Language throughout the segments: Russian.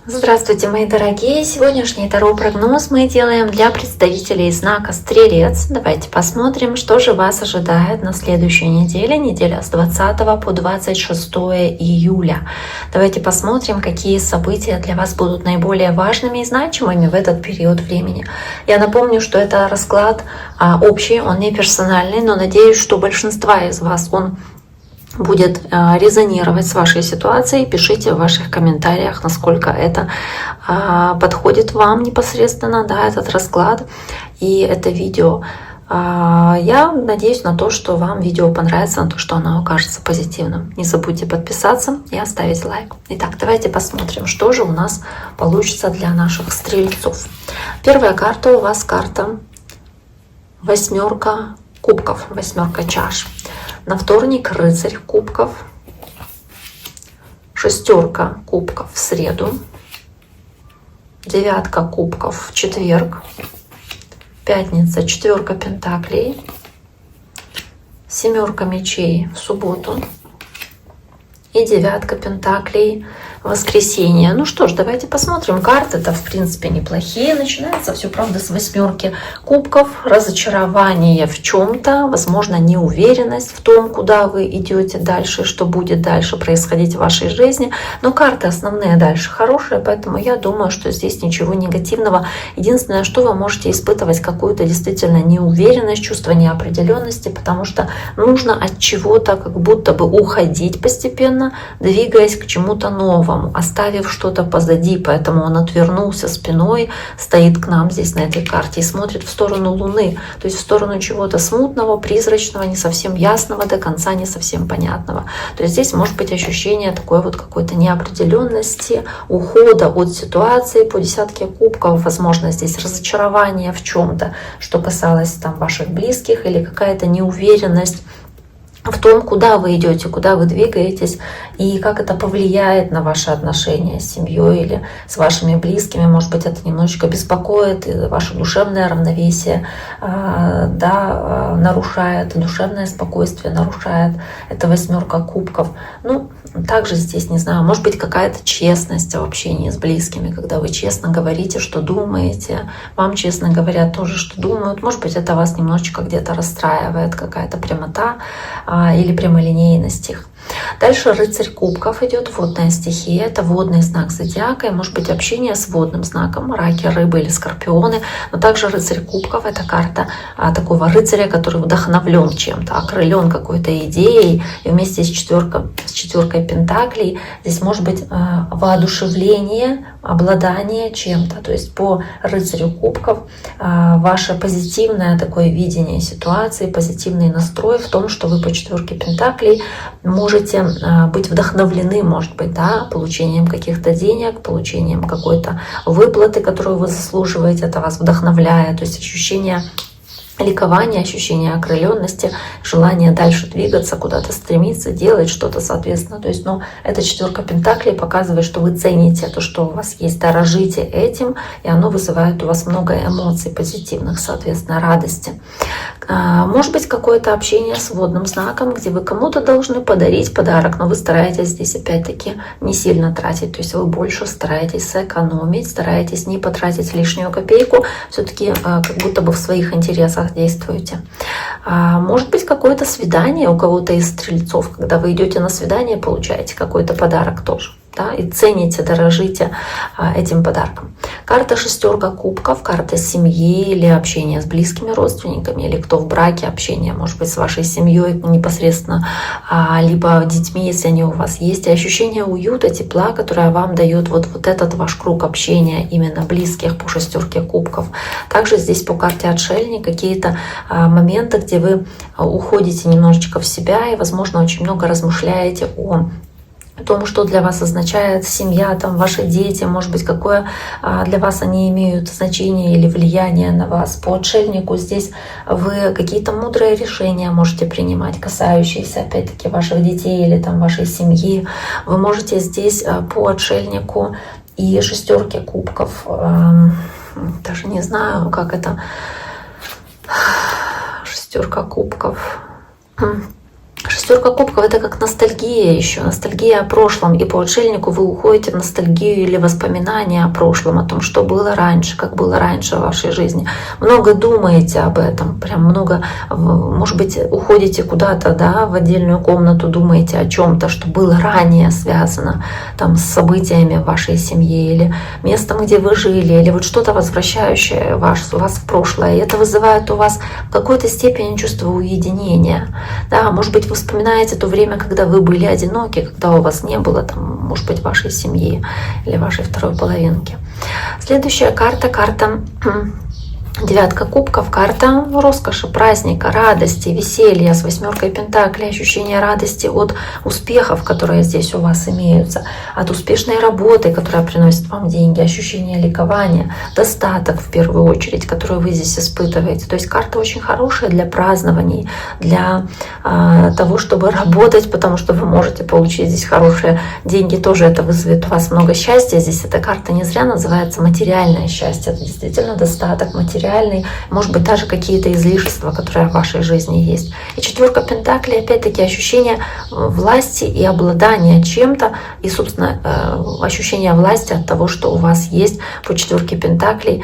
Здравствуйте, мои дорогие! Сегодняшний таро-прогноз мы делаем для представителей знака Стрелец. Давайте посмотрим, что же вас ожидает на следующей неделе, неделя с 20 по 26 июля. Давайте посмотрим, какие события для вас будут наиболее важными и значимыми в этот период времени. Я напомню, что это расклад общий, он не персональный, но надеюсь, что большинства из вас он будет резонировать с вашей ситуацией. Пишите в ваших комментариях, насколько это подходит вам непосредственно, да, этот расклад и это видео. Я надеюсь на то, что вам видео понравится, на то, что оно окажется позитивным. Не забудьте подписаться и оставить лайк. Итак, давайте посмотрим, что же у нас получится для наших стрельцов. Первая карта у вас карта восьмерка кубков, восьмерка чаш. На вторник рыцарь кубков, шестерка кубков в среду, девятка кубков в четверг, пятница четверка пентаклей, семерка мечей в субботу и девятка пентаклей в воскресенье. Ну что ж, давайте посмотрим. Карты-то в принципе неплохие. Начинается все, правда, с восьмерки кубков. Разочарование в чем-то, возможно, неуверенность в том, куда вы идете дальше, что будет дальше происходить в вашей жизни. Но карты основные дальше хорошие, поэтому я думаю, что здесь ничего негативного. Единственное, что вы можете испытывать какую-то действительно неуверенность, чувство неопределенности, потому что нужно от чего-то как будто бы уходить постепенно, двигаясь к чему-то новому, оставив что-то позади, поэтому он отвернулся спиной, стоит к нам здесь на этой карте и смотрит в сторону Луны, то есть в сторону чего-то смутного, призрачного, не совсем ясного, до конца не совсем понятного. То есть здесь может быть ощущение такой вот какой-то неопределенности, ухода от ситуации по десятке кубков, возможно, здесь разочарование в чем-то, что касалось там ваших близких, или какая-то неуверенность в том, куда вы идете, куда вы двигаетесь и как это повлияет на ваши отношения с семьей или с вашими близкими. Может быть, это немножечко беспокоит, и ваше душевное равновесие нарушает, душевное спокойствие нарушает. Это восьмерка кубков. Ну, также здесь, не знаю, может быть, какая-то честность в общении с близкими, когда вы честно говорите, что думаете, вам честно говорят тоже, что думают. Может быть, это вас немножечко где-то расстраивает, какая-то прямота или прямолинейность их. Дальше рыцарь кубков идет, водная стихия, это водный знак зодиака, и может быть общение с водным знаком, раки, рыбы или скорпионы, но также рыцарь кубков — это карта такого рыцаря, который вдохновлен чем-то, окрылен какой-то идеей, и вместе с четверкой пентаклей здесь может быть воодушевление, обладание чем-то, то есть по рыцарю кубков ваше позитивное такое видение ситуации, позитивный настрой в том, что вы по четверке пентаклей можете быть вдохновлены, может быть, да, получением каких-то денег, получением какой-то выплаты, которую вы заслуживаете, это вас вдохновляет, то есть ощущение ликование, ощущение окрыленности, желание дальше двигаться, куда-то стремиться, делать что-то, соответственно. То есть, эта четверка пентаклей показывает, что вы цените то, что у вас есть, дорожите этим, и оно вызывает у вас много эмоций позитивных, соответственно, радости. Может быть, какое-то общение с водным знаком, где вы кому-то должны подарить подарок, но вы стараетесь здесь опять-таки не сильно тратить, то есть вы больше стараетесь сэкономить, стараетесь не потратить лишнюю копейку, все-таки как будто бы в своих интересах действуете. Может быть, какое-то свидание у кого-то из стрельцов, когда вы идете на свидание, получаете какой-то подарок тоже. Да, и цените, дорожите этим подарком. Карта шестерка кубков, карта семьи или общения с близкими родственниками, или кто в браке, общение, может быть, с вашей семьей непосредственно, либо детьми, если они у вас есть, и ощущение уюта, тепла, которое вам дает вот этот ваш круг общения, именно близких по шестерке кубков. Также здесь по карте отшельник какие-то моменты, где вы уходите немножечко в себя и, возможно, очень много размышляете о том, что для вас означает семья, там, ваши дети, может быть, какое для вас они имеют значение или влияние на вас. По отшельнику здесь вы какие-то мудрые решения можете принимать, касающиеся, опять-таки, ваших детей или там, вашей семьи. Вы можете здесь по отшельнику и шестерке кубков, даже не знаю, как это, шестерка кубков, Четверка кубков — это как ностальгия еще, ностальгия о прошлом. И по отшельнику вы уходите в ностальгию или воспоминания о прошлом, о том, что было раньше, как было раньше в вашей жизни. Много думаете об этом, прям много, может быть, уходите куда-то, да, в отдельную комнату, думаете о чем-то, что было ранее связано там, с событиями в вашей семье или местом, где вы жили, или вот что-то возвращающее вас в прошлое. И это вызывает у вас в какой-то степени чувство уединения. Да, может быть, вы вспоминаете то время, когда вы были одиноки, когда у вас не было, там, может быть, вашей семьи или вашей второй половинки. Следующая карта — карта девятка кубков, карта роскоши, праздника, радости, веселья с восьмеркой пентаклей, ощущение радости от успехов, которые здесь у вас имеются, от успешной работы, которая приносит вам деньги, ощущение ликования, достаток в первую очередь, который вы здесь испытываете. То есть карта очень хорошая для празднований, для того, чтобы работать, потому что вы можете получить здесь хорошие деньги, тоже это вызовет у вас много счастья. Здесь эта карта не зря называется материальное счастье, это действительно достаток материальный, может быть, даже какие-то излишества, которые в вашей жизни есть. И четверка пентаклей, опять-таки, ощущение власти и обладания чем-то, и, собственно, ощущение власти от того, что у вас есть по четверке пентаклей,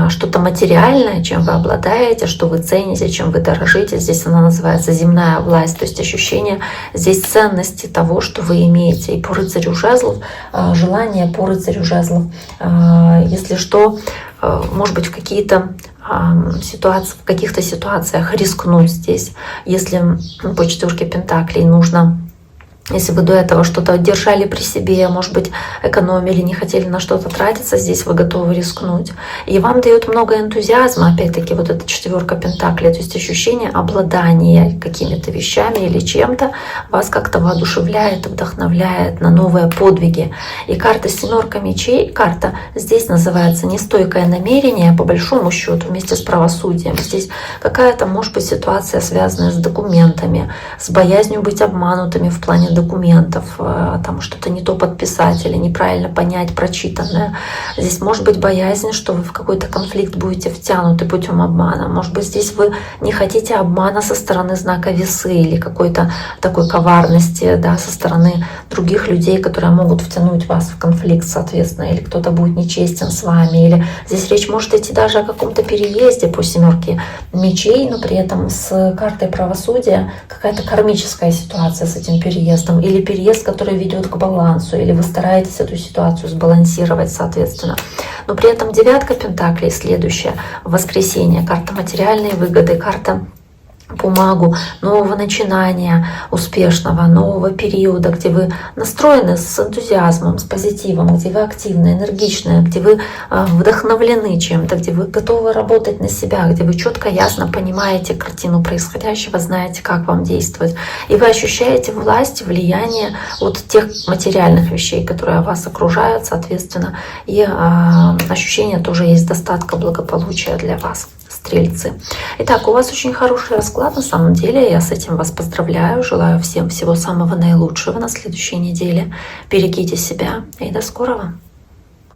что-то материальное, чем вы обладаете, что вы цените, чем вы дорожите. Здесь она называется земная власть, то есть ощущение здесь ценности того, что вы имеете. И по рыцарю жезлов, желание по рыцарю жезлов, если что, может быть, в каких-то ситуациях рискнуть здесь. Если по четверке пентаклей нужно, если вы до этого что-то держали при себе, может быть, экономили, не хотели на что-то тратиться, здесь вы готовы рискнуть. И вам дает много энтузиазма, опять-таки, вот эта четверка пентаклей, то есть ощущение обладания какими-то вещами или чем-то вас как-то воодушевляет, вдохновляет на новые подвиги. И карта семерка мечей, карта здесь называется нестойкое намерение, по большому счету, вместе с правосудием. Здесь какая-то, может быть, ситуация, связанная с документами, с боязнью быть обманутыми в плане документов, там что-то не то подписать или неправильно понять прочитанное. Здесь может быть боязнь, что вы в какой-то конфликт будете втянуты путем обмана. Может быть, здесь вы не хотите обмана со стороны знака весы или какой-то такой коварности, да, со стороны других людей, которые могут втянуть вас в конфликт, соответственно, или кто-то будет нечестен с вами. Или здесь речь может идти даже о каком-то переезде по семерке мечей, но при этом с картой правосудия какая-то кармическая ситуация с этим переездом. Или переезд, который ведет к балансу, или вы стараетесь эту ситуацию сбалансировать, соответственно. Но при этом девятка пентаклей, следующая, воскресенье, карта материальной выгоды, карта по магу нового начинания, успешного, нового периода, где вы настроены с энтузиазмом, с позитивом, где вы активны, энергичны, где вы вдохновлены чем-то, где вы готовы работать на себя, где вы четко, ясно понимаете картину происходящего, знаете, как вам действовать. И вы ощущаете власть, влияние от тех материальных вещей, которые вас окружают, соответственно, и ощущение тоже есть достатка, благополучия для вас. Стрельцы. Итак, у вас очень хороший расклад на самом деле. Я с этим вас поздравляю. Желаю всем всего самого наилучшего на следующей неделе. Берегите себя и до скорого.